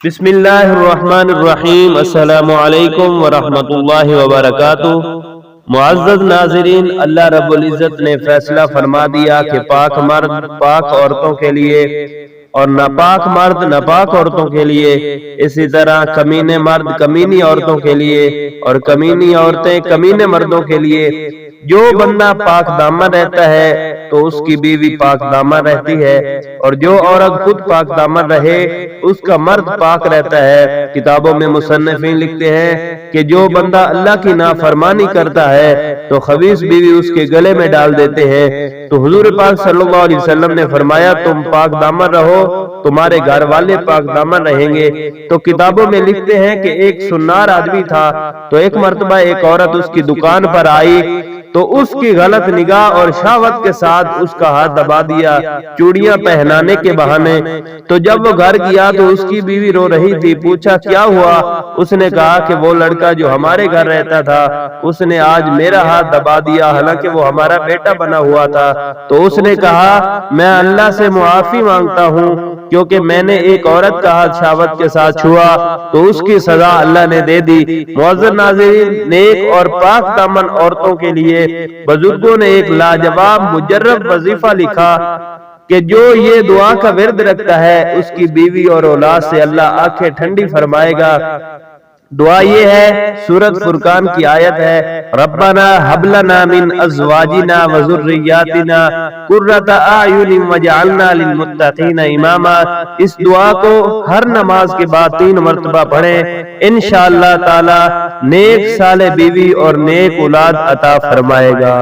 بسم اللہ الرحمن الرحیم۔ السلام علیکم ورحمۃ اللہ وبرکاتہ۔ معزز ناظرین، اللہ رب العزت نے فیصلہ فرما دیا کہ پاک مرد پاک عورتوں کے لیے اور ناپاک مرد ناپاک عورتوں کے لیے، اسی طرح کمینے مرد کمینی عورتوں کے لیے اور کمینی عورتیں کمینے مردوں کے لیے۔ جو بندہ پاک دامن رہتا ہے تو اس کی بیوی پاک دامن رہتی ہے، اور جو عورت خود پاک دامن رہے اس کا مرد پاک رہتا ہے۔ کتابوں میں مصنفین لکھتے ہیں کہ جو بندہ اللہ کی نافرمانی کرتا ہے تو خبیث بیوی اس کے گلے میں ڈال دیتے ہیں۔ تو حضور پاک صلی اللہ علیہ وسلم نے فرمایا تم پاک دامن رہو، تمہارے گھر والے پاک دامن رہیں گے۔ تو کتابوں میں لکھتے ہیں کہ ایک سنار آدمی تھا، تو ایک مرتبہ ایک عورت اس کی دکان پر آئی تو اس کی غلط نگاہ اور شہوت کے ساتھ اس کا ہاتھ دبا دیا چوڑیاں پہنانے کے بہانے۔ تو جب وہ گھر گیا تو اس کی بیوی رو رہی تھی، پوچھا کیا ہوا؟ اس نے کہا کہ وہ لڑکا جو ہمارے گھر رہتا تھا اس نے آج میرا ہاتھ دبا دیا، حالانکہ وہ ہمارا بیٹا بنا ہوا تھا۔ تو اس نے کہا میں اللہ سے معافی مانگتا ہوں کیونکہ میں نے ایک عورت کا ہاتھ شہوت کے ساتھ چھوا، تو اس کی سزا اللہ نے دے دی۔ معزز ناظرین، نیک اور پاک دامن عورتوں کے لیے بزرگوں نے ایک لاجواب مجرب وظیفہ لکھا کہ جو یہ دعا کا ورد رکھتا ہے اس کی بیوی اور اولاد سے اللہ آنکھیں ٹھنڈی فرمائے گا۔ دعا یہ ہے، سورۃ فرقان کی آیت ہے، ربنا ہب لنا من ازواجنا وذریاتنا قرۃ اعین واجعلنا للمتقین اماما۔ اس دعا کو ہر نماز کے بعد 3 مرتبہ پڑھیں، انشاءاللہ تعالی نیک صالح بیوی اور نیک اولاد عطا فرمائے گا۔